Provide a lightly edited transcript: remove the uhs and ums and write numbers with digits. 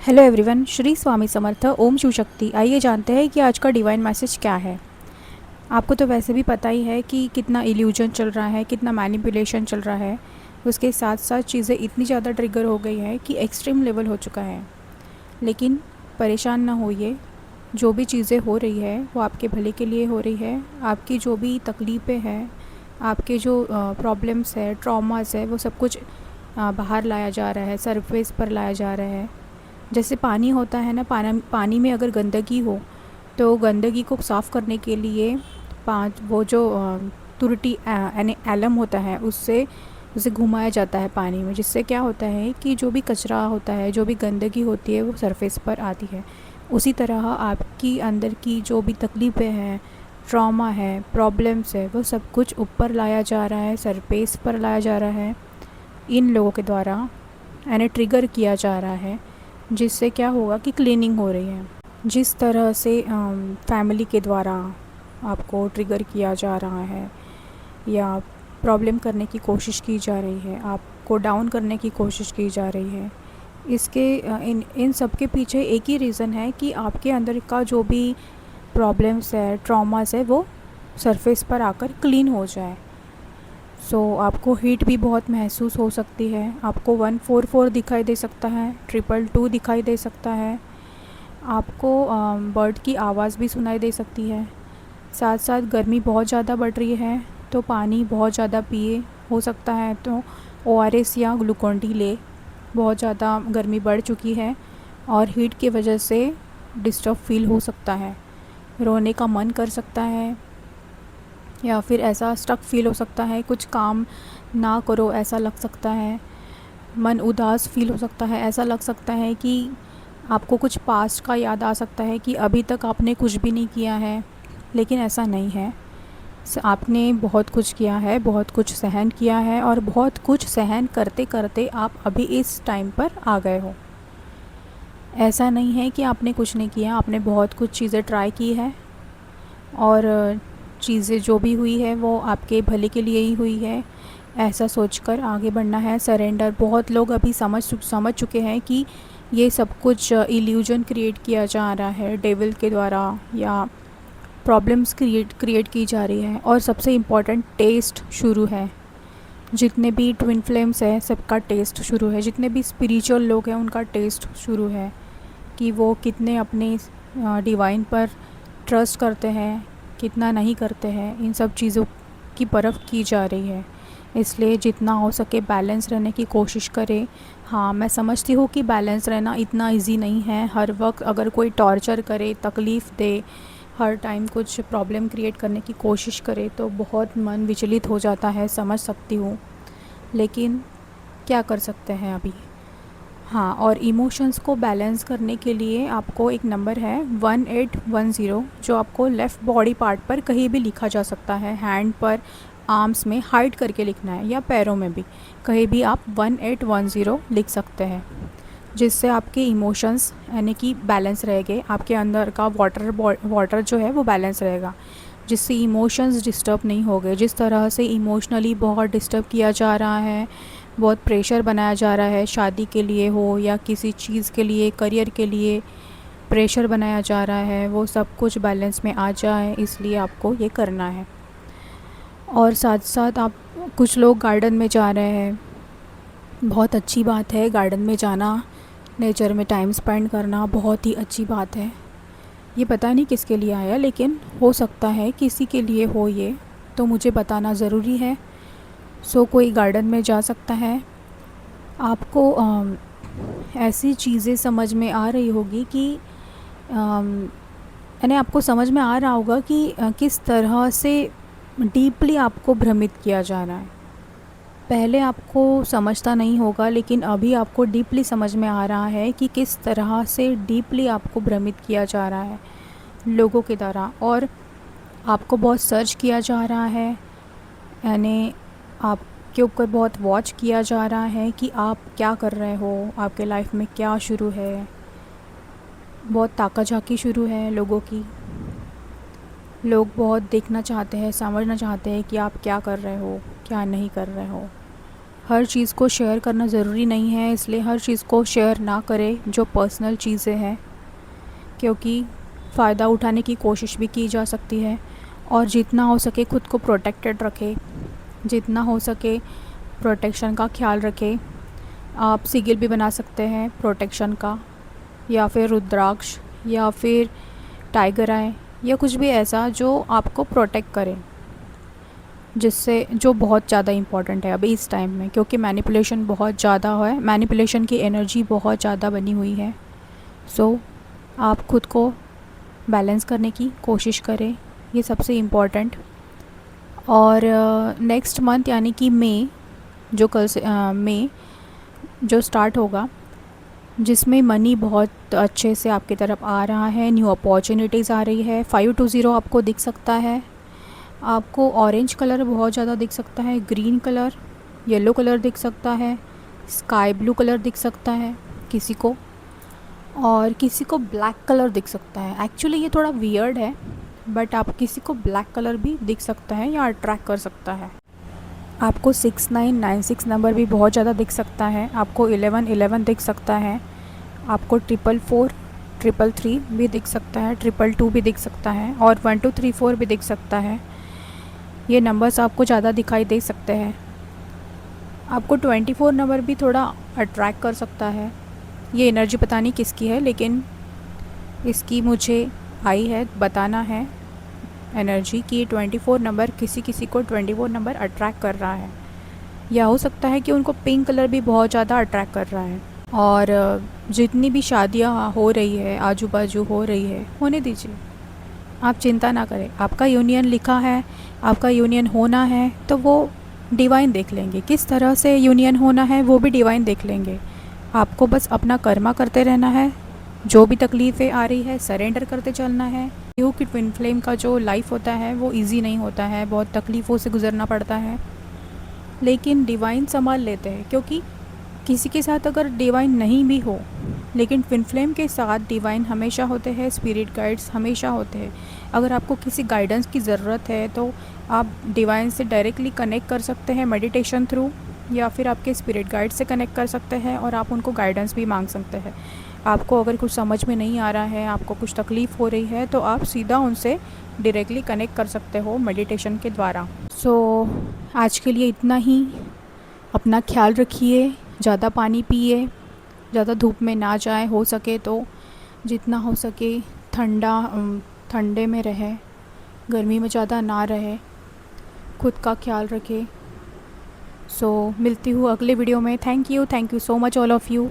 Hello everyone, Shri Swami Samarth, Om Shiv Shakti. आइए जानते हैं कि आज का डिवाइन मैसेज क्या है। आपको तो वैसे भी पता ही है कि कितना इल्यूजन चल रहा है, कितना मैनिपुलेशन चल रहा है। उसके साथ साथ चीज़ें इतनी ज़्यादा ट्रिगर हो गई है कि एक्सट्रीम लेवल हो चुका है। लेकिन परेशान ना होइए, जो भी चीज़ें हो रही है वो आपके भले के लिए हो रही है। आपकी जो भी तकलीफ़ें हैं, आपके जो प्रॉब्लम्स है, ट्रॉमास है, वो सब कुछ बाहर लाया जा रहा है, सरफेस पर लाया जा रहा है। जैसे पानी होता है ना, पानी में अगर गंदगी हो तो गंदगी को साफ़ करने के लिए पाँच वो जो तुरटी यानी एलम होता है, उससे उसे घुमाया जाता है पानी में, जिससे क्या होता है कि जो भी कचरा होता है, जो भी गंदगी होती है, वो सरफेस पर आती है। उसी तरह आपकी अंदर की जो भी तकलीफ़ें हैं, ट्रॉमा है, प्रॉब्लम्स है, वो सब कुछ ऊपर लाया जा रहा है, सरफेस पर लाया जा रहा है इन लोगों के द्वारा, यानी ट्रिगर किया जा रहा है। जिससे क्या होगा कि क्लीनिंग हो रही है। जिस तरह से फैमिली के द्वारा आपको ट्रिगर किया जा रहा है या प्रॉब्लम करने की कोशिश की जा रही है, आपको डाउन करने की कोशिश की जा रही है, इसके इन इन सब के पीछे एक ही रीज़न है कि आपके अंदर का जो भी प्रॉब्लम्स है, ट्रॉमास है, वो सरफेस पर आकर क्लीन हो जाए। आपको हीट भी बहुत महसूस हो सकती है। आपको 144 दिखाई दे सकता है, 222 दिखाई दे सकता है। आपको बर्ड की आवाज़ भी सुनाई दे सकती है। साथ साथ गर्मी बहुत ज़्यादा बढ़ रही है तो पानी बहुत ज़्यादा पिए। हो सकता है तो ORS या ग्लूकोन डी ले। बहुत ज़्यादा गर्मी बढ़ चुकी है और हीट की वजह से डिस्टर्ब फील हो सकता है। रोने का मन कर सकता है या फिर ऐसा स्टक फील हो सकता है, कुछ काम ना करो ऐसा लग सकता है। मन उदास फील हो सकता है, ऐसा लग सकता है कि आपको कुछ पास्ट का याद आ सकता है कि अभी तक आपने कुछ भी नहीं किया है। लेकिन ऐसा नहीं है, आपने बहुत कुछ किया है, बहुत कुछ सहन किया है और बहुत कुछ सहन करते करते आप अभी इस टाइम पर आ गए हो। ऐसा नहीं है कि आपने कुछ नहीं किया, आपने बहुत कुछ चीज़ें ट्राई की है और चीज़ें जो भी हुई है वो आपके भले के लिए ही हुई है, ऐसा सोचकर आगे बढ़ना है। सरेंडर, बहुत लोग अभी समझ चुके हैं कि ये सब कुछ इल्यूजन क्रिएट किया जा रहा है डेविल के द्वारा या प्रॉब्लम्स क्रिएट की जा रही है। और सबसे इम्पॉर्टेंट, टेस्ट शुरू है। जितने भी ट्विन फ्लेम्स हैं सबका टेस्ट शुरू है, जितने भी स्पिरिचुअल लोग हैं उनका टेस्ट शुरू है कि वो कितने अपने डिवाइन पर ट्रस्ट करते हैं, कितना नहीं करते हैं। इन सब चीज़ों की परख की जा रही है, इसलिए जितना हो सके बैलेंस रहने की कोशिश करें। हाँ, मैं समझती हूँ कि बैलेंस रहना इतना इजी नहीं है। हर वक्त अगर कोई टॉर्चर करे, तकलीफ़ दे, हर टाइम कुछ प्रॉब्लम क्रिएट करने की कोशिश करे तो बहुत मन विचलित हो जाता है, समझ सकती हूँ। लेकिन क्या कर सकते हैं अभी। हाँ, और इमोशंस को बैलेंस करने के लिए आपको एक नंबर है 1810, जो आपको लेफ़्ट बॉडी पार्ट पर कहीं भी लिखा जा सकता है। हैंड पर, आर्म्स में हाइड करके लिखना है या पैरों में भी, कहीं भी आप 1810 लिख सकते हैं। जिससे आपके इमोशंस यानी कि बैलेंस रहेंगे, आपके अंदर का वाटर जो है वो बैलेंस रहेगा, जिससे इमोशंस डिस्टर्ब नहीं होंगे। जिस तरह से इमोशनली बहुत डिस्टर्ब किया जा रहा है, बहुत प्रेशर बनाया जा रहा है, शादी के लिए हो या किसी चीज़ के लिए, करियर के लिए प्रेशर बनाया जा रहा है, वो सब कुछ बैलेंस में आ जाए, इसलिए आपको ये करना है। और साथ साथ आप, कुछ लोग गार्डन में जा रहे हैं, बहुत अच्छी बात है। गार्डन में जाना, नेचर में टाइम स्पेंड करना बहुत ही अच्छी बात है। ये पता नहीं किसके लिए आया, लेकिन हो सकता है किसी के लिए हो ये, तो मुझे बताना ज़रूरी है। कोई गार्डन में जा सकता है। आपको ऐसी चीज़ें समझ में आ रही होगी कि यानी आपको समझ में आ रहा होगा कि किस तरह से डीपली आपको भ्रमित किया जा रहा है। पहले आपको समझता नहीं होगा, लेकिन अभी आपको डीपली समझ में आ रहा है कि किस तरह से डीपली आपको भ्रमित किया जा रहा है लोगों के द्वारा। और आपको बहुत सर्च किया जा रहा है, यानी आपके ऊपर बहुत वॉच किया जा रहा है कि आप क्या कर रहे हो, आपके लाइफ में क्या शुरू है। बहुत ताका झाकी शुरू है लोगों की। लोग बहुत देखना चाहते हैं, समझना चाहते हैं कि आप क्या कर रहे हो, क्या नहीं कर रहे हो। हर चीज़ को शेयर करना ज़रूरी नहीं है, इसलिए हर चीज़ को शेयर ना करें जो पर्सनल चीज़ें हैं, क्योंकि फ़ायदा उठाने की कोशिश भी की जा सकती है। और जितना हो सके खुद को प्रोटेक्टेड रखें, जितना हो सके प्रोटेक्शन का ख्याल रखें। आप सिगिल भी बना सकते हैं प्रोटेक्शन का, या फिर रुद्राक्ष, या फिर टाइगर आई, या कुछ भी ऐसा जो आपको प्रोटेक्ट करे, जिससे जो बहुत ज़्यादा इम्पॉर्टेंट है अभी इस टाइम में, क्योंकि मैनिपुलेशन बहुत ज़्यादा है, मैनिपुलेशन की एनर्जी बहुत ज़्यादा बनी हुई है। सो आप खुद को बैलेंस करने की कोशिश करें, ये सबसे इम्पॉर्टेंट। और नेक्स्ट मंथ यानी कि मई, जो कल से मई जो स्टार्ट होगा, जिसमें मनी बहुत अच्छे से आपकी तरफ आ रहा है, न्यू अपॉर्चुनिटीज़ आ रही है। 520 आपको दिख सकता है, आपको ऑरेंज कलर बहुत ज़्यादा दिख सकता है, ग्रीन कलर, येलो कलर दिख सकता है, स्काई ब्लू कलर दिख सकता है किसी को, और किसी को ब्लैक कलर दिख सकता है। एक्चुअली ये थोड़ा वियर्ड है, बट आप किसी को ब्लैक कलर भी दिख सकता है या अट्रैक्ट कर सकता है। आपको 6996 नंबर भी बहुत ज़्यादा दिख सकता है, आपको 1111 दिख सकता है, आपको 444, 333 भी दिख सकता है, 222 भी दिख सकता है, और 1234 भी दिख सकता है। ये नंबर्स आपको ज़्यादा दिखाई दे सकते हैं। आपको 24 नंबर भी थोड़ा अट्रैक्ट कर सकता है। ये एनर्जी पता नहीं किसकी है, लेकिन इसकी मुझे आई है, बताना है एनर्जी कि 24 नंबर किसी किसी को 24 नंबर अट्रैक्ट कर रहा है, या हो सकता है कि उनको पिंक कलर भी बहुत ज़्यादा अट्रैक्ट कर रहा है। और जितनी भी शादियाँ हो रही है, आजू बाजू हो रही है, होने दीजिए, आप चिंता ना करें। आपका यूनियन लिखा है, आपका यूनियन होना है, तो वो डिवाइन देख लेंगे। किस तरह से यूनियन होना है वो भी डिवाइन देख लेंगे। आपको बस अपना कर्मा करते रहना है, जो भी तकलीफ़ें आ रही है सरेंडर करते चलना है। क्योंकि ट्विन फ्लेम का जो लाइफ होता है वो इजी नहीं होता है, बहुत तकलीफ़ों से गुजरना पड़ता है, लेकिन डिवाइन संभाल लेते हैं। क्योंकि किसी के साथ अगर डिवाइन नहीं भी हो, लेकिन ट्विन फ्लेम के साथ डिवाइन हमेशा होते हैं, स्पिरिट गाइड्स हमेशा होते हैं। अगर आपको किसी गाइडेंस की ज़रूरत है तो आप डिवाइन से डायरेक्टली कनेक्ट कर सकते हैं मेडिटेशन थ्रू, या फिर आपके स्पिरिट गाइड से कनेक्ट कर सकते हैं और आप उनको गाइडेंस भी मांग सकते हैं। आपको अगर कुछ समझ में नहीं आ रहा है, आपको कुछ तकलीफ़ हो रही है, तो आप सीधा उनसे डायरेक्टली कनेक्ट कर सकते हो मेडिटेशन के द्वारा। सो आज के लिए इतना ही। अपना ख्याल रखिए, ज़्यादा पानी पिए, ज़्यादा धूप में ना जाए, हो सके तो जितना हो सके ठंडे में रहे, गर्मी में ज़्यादा ना रहे, खुद का ख्याल रखें। सो मिलती हूँ अगले वीडियो में। Thank you so much all of you.